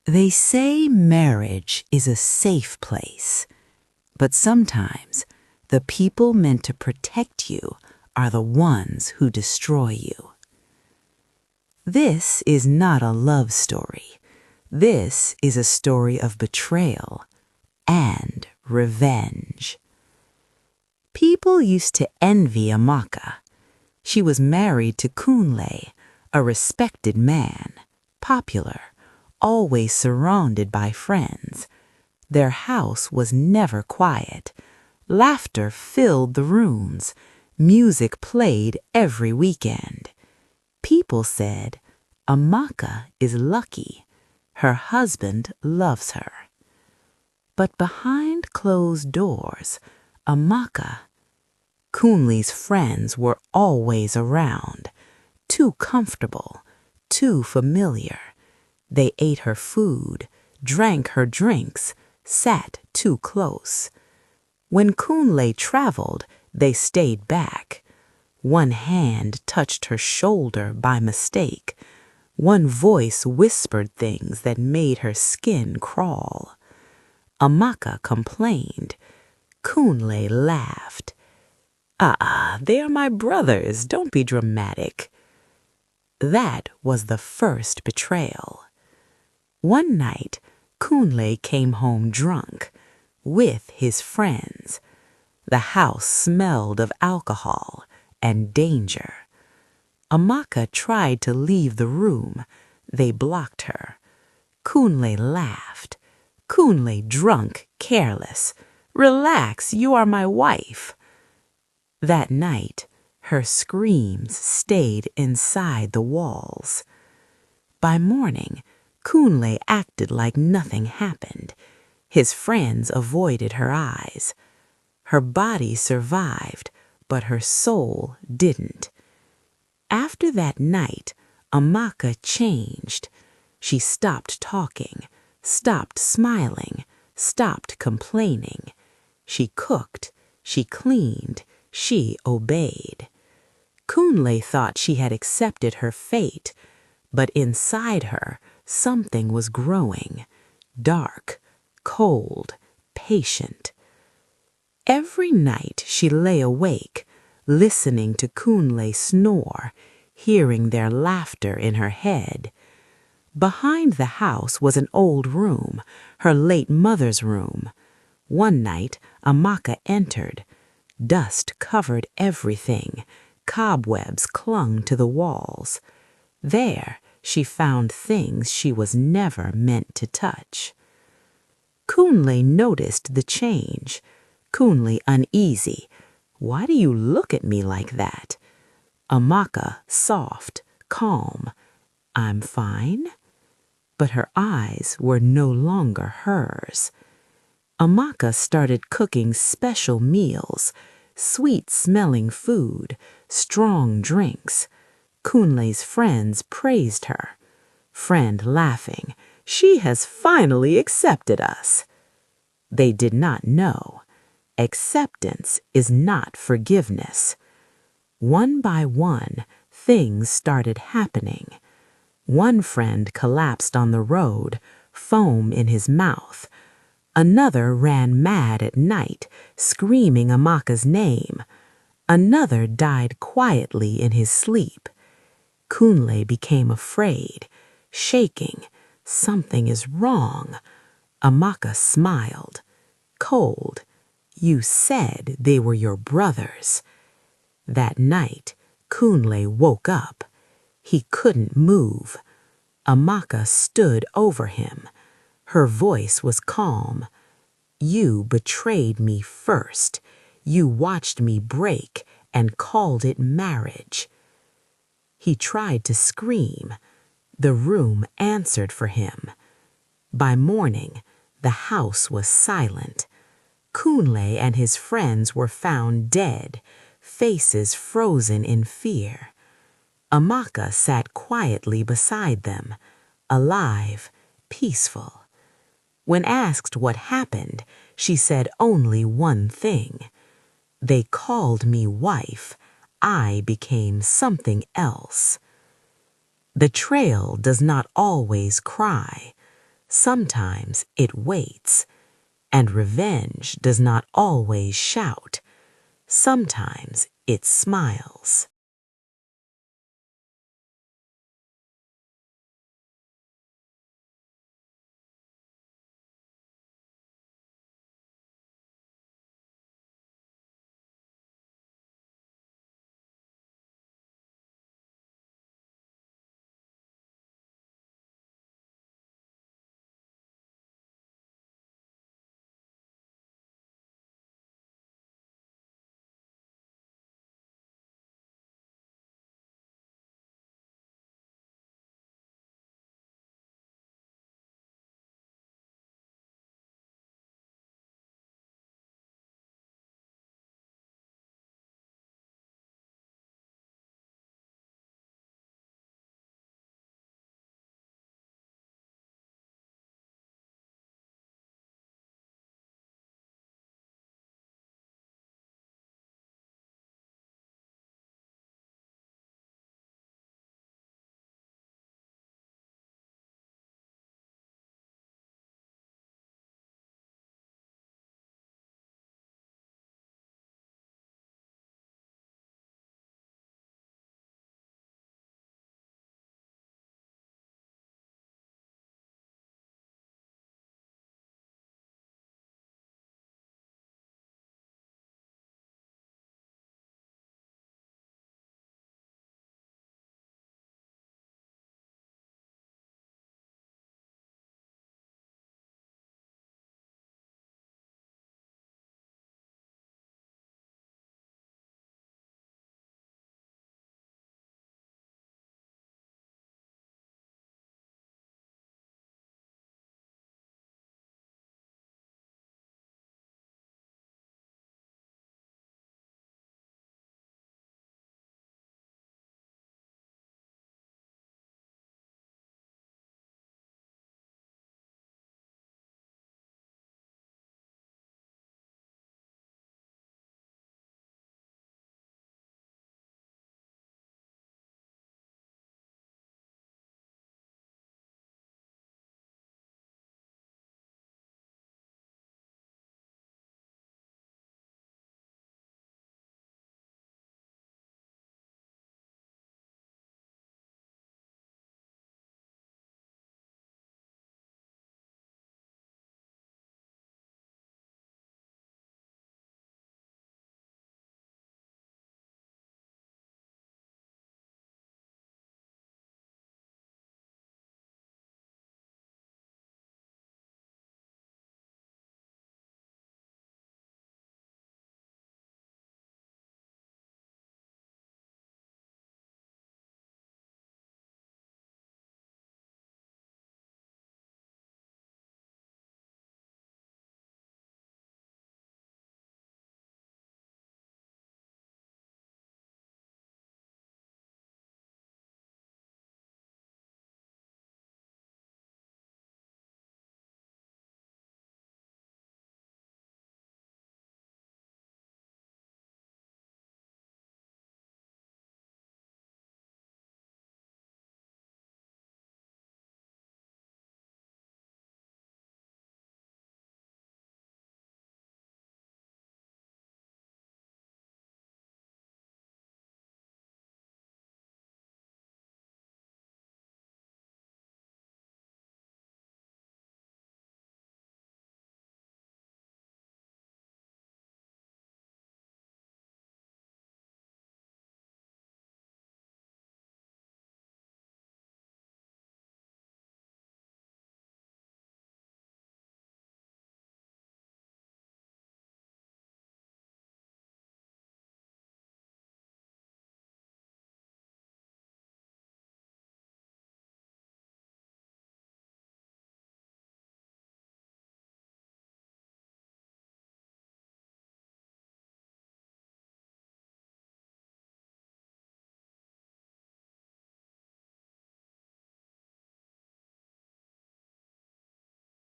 They say marriage is a safe place, but sometimes the people meant to protect you are the ones who destroy you. This is not a love story. This is a story of betrayal and revenge. People used to envy Amaka. She was married to Kunle, a respected man, popular, always surrounded by friends. Their house was never quiet. Laughter filled the rooms. Music played every weekend. People said, Amaka is lucky. Her husband loves her. But behind closed doors, Kunle's friends were always around, too comfortable, too familiar. They ate her food, drank her drinks, sat too close. When Kunle traveled, they stayed back. One hand touched her shoulder by mistake. One voice whispered things that made her skin crawl. Amaka complained. Kunle laughed. They are my brothers. Don't be dramatic. That was the first betrayal. One night, Kunle came home drunk with his friends. The house smelled of alcohol and danger. Amaka tried to leave the room. They blocked her. Kunle laughed. Kunle drunk, careless. Relax, you are my wife. That night, her screams stayed inside the walls. By morning, Kunle acted like nothing happened. His friends avoided her eyes. Her body survived, but her soul didn't. After that night, Amaka changed. She stopped talking, stopped smiling, stopped complaining. She cooked, she cleaned, she obeyed. Kunle thought she had accepted her fate, but inside her something was growing, dark, cold, patient. Every night she lay awake, listening to Kunle snore, hearing their laughter in her head. Behind the house was an old room, her late mother's room. One night, Amaka entered. Dust covered everything. Cobwebs clung to the walls. There, she found things she was never meant to touch. Kunle noticed the change. Kunle uneasy. Why do you look at me like that? Amaka soft, calm. I'm fine. But her eyes were no longer hers. Amaka started cooking special meals, sweet-smelling food, strong drinks. Kunle's friends praised her. Friend laughing, she has finally accepted us. They did not know. Acceptance is not forgiveness. One by one, things started happening. One friend collapsed on the road, foam in his mouth. Another ran mad at night, screaming Amaka's name. Another died quietly in his sleep. Kunle became afraid, shaking. Something is wrong. Amaka smiled. Cold. You said they were your brothers. That night, Kunle woke up. He couldn't move. Amaka stood over him. Her voice was calm. You betrayed me first. You watched me break and called it marriage. He tried to scream. The room answered for him. By morning, the house was silent. Kunle and his friends were found dead, faces frozen in fear. Amaka sat quietly beside them, alive, peaceful. When asked what happened, she said only one thing. They called me wife. I became something else. The trail does not always cry. Sometimes it waits, and revenge does not always shout. Sometimes it smiles.